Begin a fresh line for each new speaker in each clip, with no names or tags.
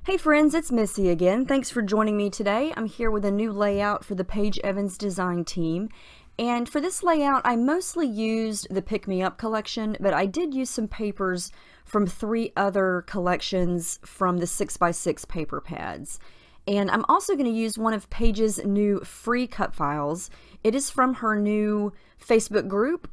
Hey friends, it's Missy again. Thanks for joining me today. I'm here with a new layout for the Paige Evans design team. And for this layout, I mostly used the Pick Me Up collection, but I did use some papers from 3 other collections from the 6x6 paper pads. And I'm also going to use one of Paige's new free cut files. It is from her new Facebook group,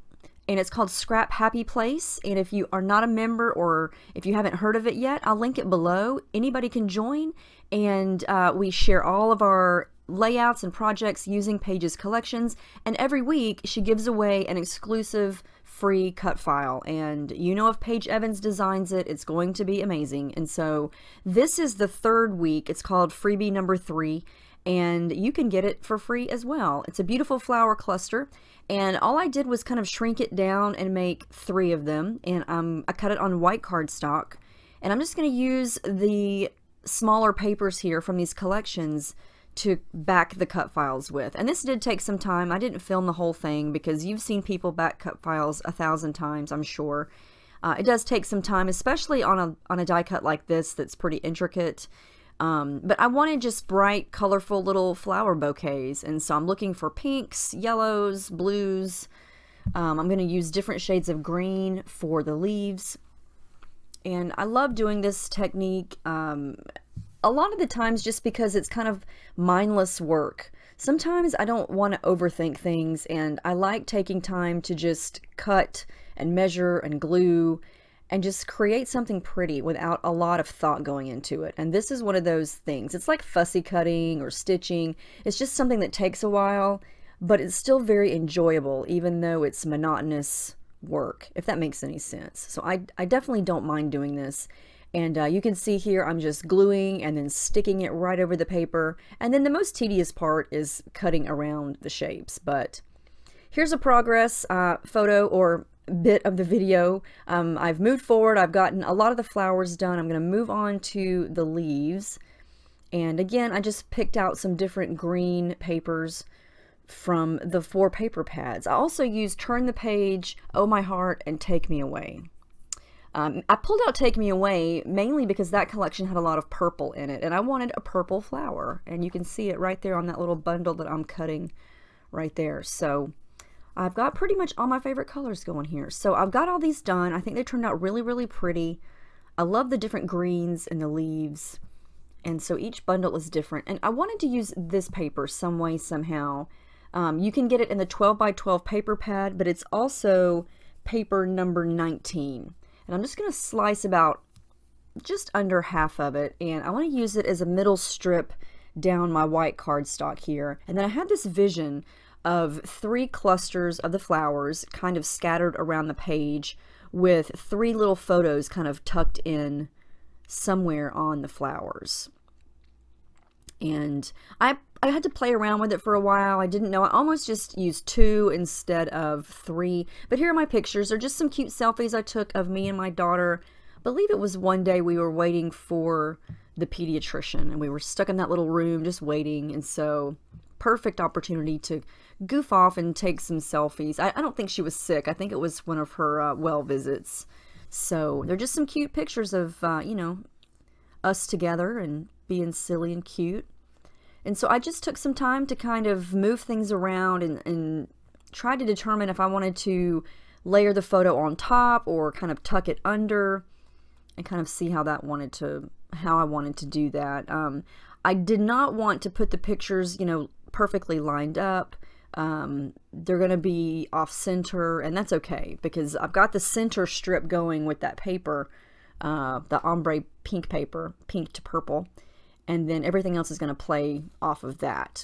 and it's called Scrap Happy Place. And if you are not a member or if you haven't heard of it yet, I'll link it below. Anybody can join, and we share all of our layouts and projects using Paige's collections, and every week she gives away an exclusive free cut file, and you know, if Paige Evans designs it, it's going to be amazing. And so this is the 3rd week. It's called freebie number 3, and you can get it for free as well. It's a beautiful flower cluster, and all I did was kind of shrink it down and make 3 of them, and I cut it on white cardstock, and I'm just going to use the smaller papers here from these collections to back the cut files with. And this did take some time. I didn't film the whole thing because you've seen people back cut files 1,000 times, I'm sure. It does take some time, especially on a die cut like this that's pretty intricate. But I wanted just bright, colorful little flower bouquets, and so I'm looking for pinks, yellows, blues. I'm going to use different shades of green for the leaves, and I love doing this technique a lot of the times just because it's kind of mindless work. Sometimes I don't want to overthink things, and I like taking time to just cut and measure and glue and just create something pretty without a lot of thought going into it. And this is one of those things. It's like fussy cutting or stitching. It's just something that takes a while, but it's still very enjoyable, even though it's monotonous work, if that makes any sense. So I definitely don't mind doing this. And you can see here I'm just gluing and then sticking it right over the paper. And then the most tedious part is cutting around the shapes. But here's a progress photo or bit of the video. I've moved forward. I've gotten a lot of the flowers done. I'm going to move on to the leaves. And again, I just picked out some different green papers from the 4 paper pads. I also used Turn the Page, Oh My Heart, and Take Me Away. I pulled out Take Me Away mainly because that collection had a lot of purple in it, and I wanted a purple flower, and you can see it right there on that little bundle that I'm cutting right there. So I've got pretty much all my favorite colors going here. So I've got all these done. I think they turned out really, really pretty. I love the different greens and the leaves, and so each bundle is different. And I wanted to use this paper some way, somehow. You can get it in the 12x12 paper pad, but it's also paper number 19. And I'm just going to slice about just under half of it, and I want to use it as a middle strip down my white cardstock here. And then I had this vision of 3 clusters of the flowers kind of scattered around the page with 3 little photos kind of tucked in somewhere on the flowers. And I had to play around with it for a while. I didn't know. I almost just used 2 instead of 3. But here are my pictures. They're just some cute selfies I took of me and my daughter. I believe it was one day we were waiting for the pediatrician, and we were stuck in that little room just waiting. And so perfect opportunity to goof off and take some selfies. I don't think she was sick. I think it was one of her well visits. So they're just some cute pictures of, you know, us together and being silly and cute. And so I just took some time to kind of move things around and try to determine if I wanted to layer the photo on top or kind of tuck it under, and kind of see how I wanted to do that. I did not want to put the pictures, you know, perfectly lined up. They're going to be off center, and that's okay because I've got the center strip going with that paper, the ombre pink paper, pink to purple, and then everything else is going to play off of that.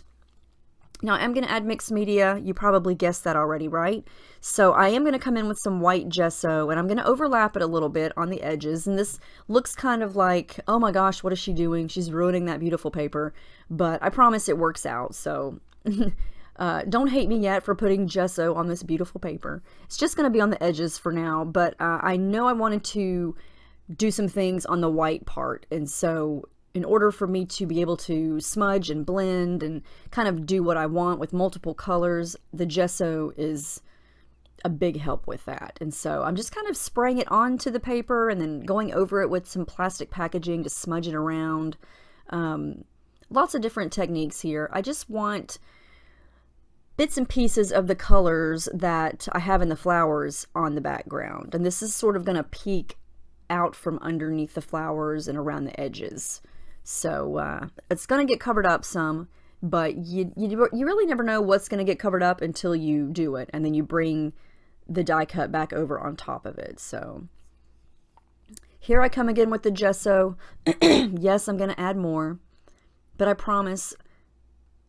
Now I'm going to add mixed media. You probably guessed that already, right? So I am going to come in with some white gesso, and I'm going to overlap it a little bit on the edges. And this looks kind of like, oh my gosh, what is she doing? She's ruining that beautiful paper. But I promise it works out. So don't hate me yet for putting gesso on this beautiful paper. It's just going to be on the edges for now. But I know I wanted to do some things on the white part. And so in order for me to be able to smudge and blend and kind of do what I want with multiple colors, the gesso is a big help with that. And so I'm just kind of spraying it onto the paper and then going over it with some plastic packaging to smudge it around. Lots of different techniques here. I just want bits and pieces of the colors that I have in the flowers on the background. And this is sort of going to peek out from underneath the flowers and around the edges. So it's going to get covered up some, but you really never know what's going to get covered up until you do it. And then you bring the die cut back over on top of it. So here I come again with the gesso. Yes, I'm going to add more, but I promise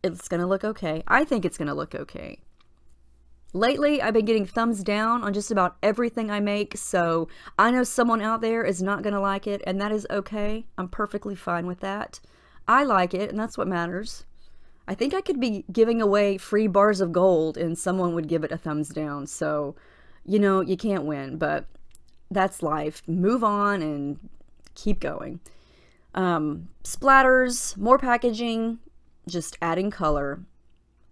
it's going to look okay. I think it's going to look okay. Lately, I've been getting thumbs down on just about everything I make, so I know someone out there is not going to like it, and that is okay. I'm perfectly fine with that. I like it, and that's what matters. I think I could be giving away free bars of gold, and someone would give it a thumbs down, so, you know, you can't win, but that's life. Move on and keep going. Splatters, more packaging, just adding color.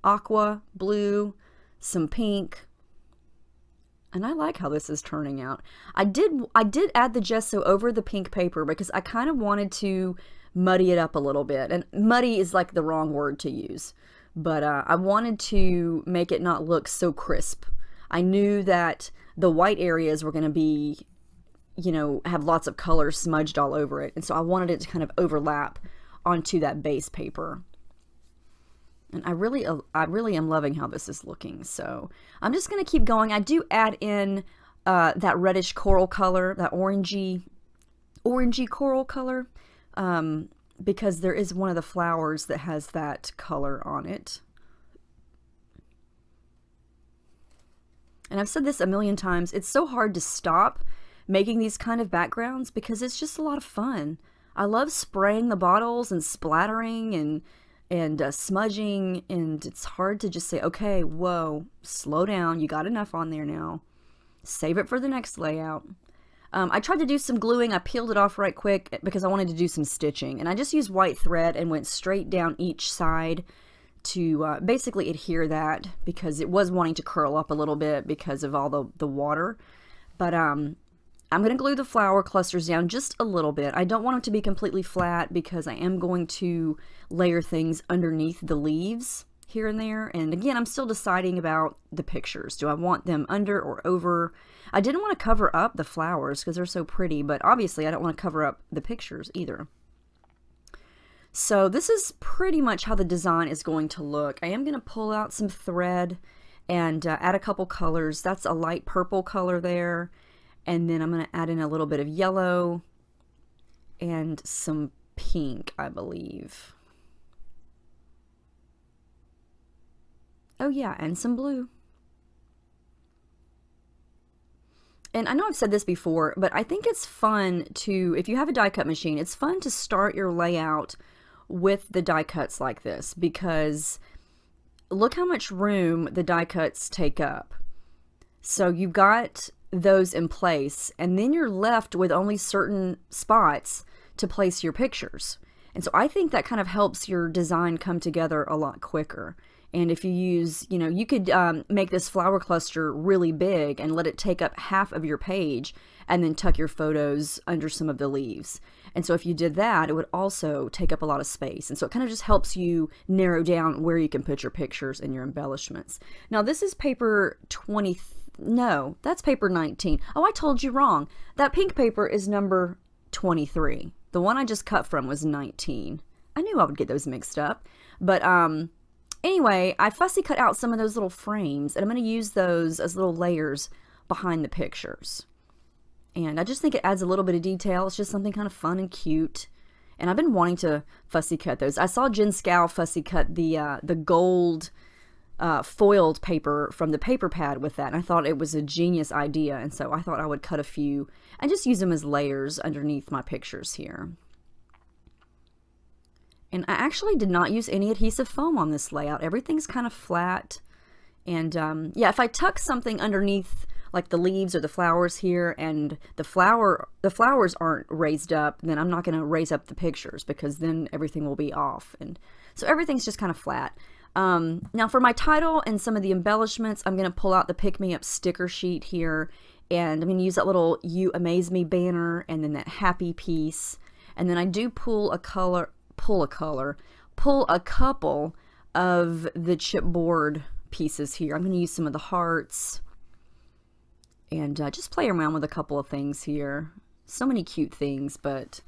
Aqua, blue, some pink, and I like how this is turning out. I did add the gesso over the pink paper because I kind of wanted to muddy it up a little bit, and muddy is like the wrong word to use, but I wanted to make it not look so crisp. I knew that the white areas were going to be, you know, have lots of color smudged all over it, and so I wanted it to kind of overlap onto that base paper. And I really am loving how this is looking. So I'm just going to keep going. I do add in that reddish coral color, that orangey coral color, because there is one of the flowers that has that color on it. And I've said this a million times, it's so hard to stop making these kind of backgrounds because it's just a lot of fun. I love spraying the bottles and splattering and smudging, and it's hard to just say, okay, whoa, slow down, you got enough on there now. Save it for the next layout. I tried to do some gluing. I peeled it off right quick because I wanted to do some stitching, and I just used white thread and went straight down each side to basically adhere that because it was wanting to curl up a little bit because of all the water. But I'm going to glue the flower clusters down just a little bit. I don't want them to be completely flat because I am going to layer things underneath the leaves here and there. And again, I'm still deciding about the pictures. Do I want them under or over? I didn't want to cover up the flowers because they're so pretty, but obviously I don't want to cover up the pictures either. So this is pretty much how the design is going to look. I am going to pull out some thread and add a couple colors. That's a light purple color there. And then I'm going to add in a little bit of yellow and some pink, I believe. Oh yeah, and some blue. And I know I've said this before, but I think it's fun to, if you have a die cut machine, it's fun to start your layout with the die cuts like this because look how much room the die cuts take up. So you've got those in place, and then you're left with only certain spots to place your pictures. And so I think that kind of helps your design come together a lot quicker. And if you use, you know, you could make this flower cluster really big and let it take up half of your page and then tuck your photos under some of the leaves. And so if you did that, it would also take up a lot of space. And so it kind of just helps you narrow down where you can put your pictures and your embellishments. Now this is paper 20. No, that's paper 19. Oh, I told you wrong. That pink paper is number 23. The one I just cut from was 19. I knew I would get those mixed up. But anyway, I fussy cut out some of those little frames, and I'm going to use those as little layers behind the pictures. And I just think it adds a little bit of detail. It's just something kind of fun and cute. And I've been wanting to fussy cut those. I saw Jen Scow fussy cut the gold foiled paper from the paper pad with that, and I thought it was a genius idea, and so I thought I would cut a few and just use them as layers underneath my pictures here. And I actually did not use any adhesive foam on this layout. Everything's kind of flat, and yeah, if I tuck something underneath like the leaves or the flowers here and the flowers aren't raised up, then I'm not going to raise up the pictures because then everything will be off, and so everything's just kind of flat. Now for my title and some of the embellishments, I'm going to pull out the Pick Me Up sticker sheet here, and I'm going to use that little You Amaze Me banner, and then that happy piece, and then I do pull a couple of the chipboard pieces here. I'm going to use some of the hearts, and just play around with a couple of things here. So many cute things, but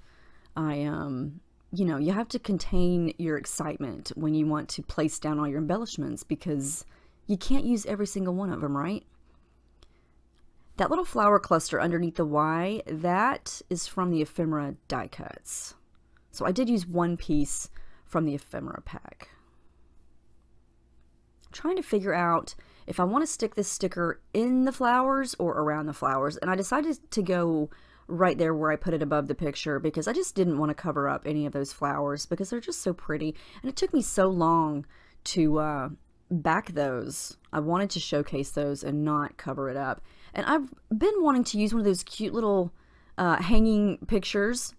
you know, you have to contain your excitement when you want to place down all your embellishments, because you can't use every single one of them, right? That little flower cluster underneath the Y, that is from the ephemera die cuts. So I did use one piece from the ephemera pack. I'm trying to figure out if I want to stick this sticker in the flowers or around the flowers, and I decided to go right there where I put it above the picture, because I just didn't want to cover up any of those flowers because they're just so pretty, and it took me so long to back those. I wanted to showcase those and not cover it up, and I've been wanting to use one of those cute little hanging pictures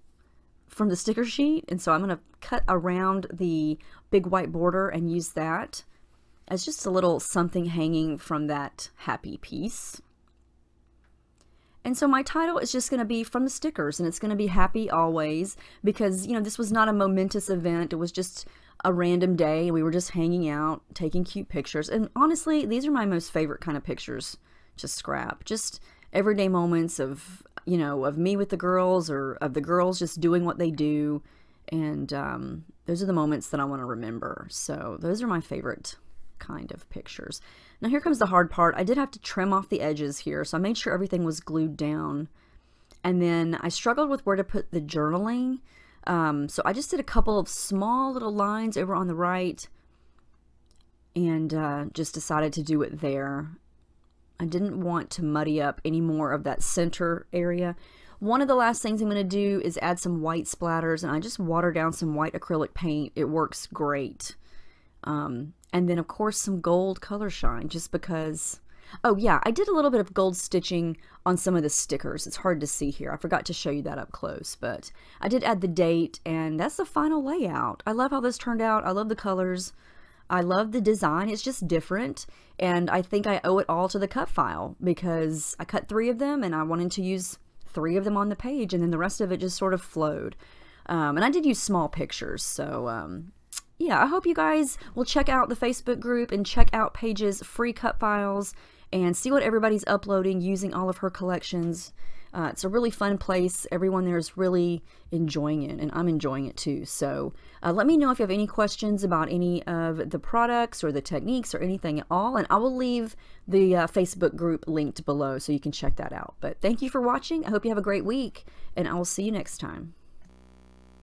from the sticker sheet, and so I'm going to cut around the big white border and use that as just a little something hanging from that happy piece. And so my title is just going to be from the stickers, and it's going to be Happy Always, because, you know, this was not a momentous event. It was just a random day, and we were just hanging out, taking cute pictures. And honestly, these are my most favorite kind of pictures to scrap. Just everyday moments of, you know, of me with the girls, or of the girls just doing what they do. And those are the moments that I want to remember. So those are my favorite kind of pictures. Now here comes the hard part. I did have to trim off the edges here, so I made sure everything was glued down. And then I struggled with where to put the journaling. So I just did a couple of small little lines over on the right, and just decided to do it there. I didn't want to muddy up any more of that center area. One of the last things I'm going to do is add some white splatters, and I just water down some white acrylic paint. It works great. And then of course some gold color shine, just because. Oh yeah, I did a little bit of gold stitching on some of the stickers. It's hard to see here. I forgot to show you that up close, but I did add the date, and that's the final layout. I love how this turned out. I love the colors. I love the design. It's just different, and I think I owe it all to the cut file, because I cut 3 of them, and I wanted to use 3 of them on the page, and then the rest of it just sort of flowed. And I did use small pictures, so yeah, I hope you guys will check out the Facebook group and check out Paige's free cut files and see what everybody's uploading using all of her collections. It's a really fun place. Everyone there is really enjoying it, and I'm enjoying it too. So let me know if you have any questions about any of the products or the techniques or anything at all, and I will leave the Facebook group linked below so you can check that out. But thank you for watching. I hope you have a great week, and I will see you next time.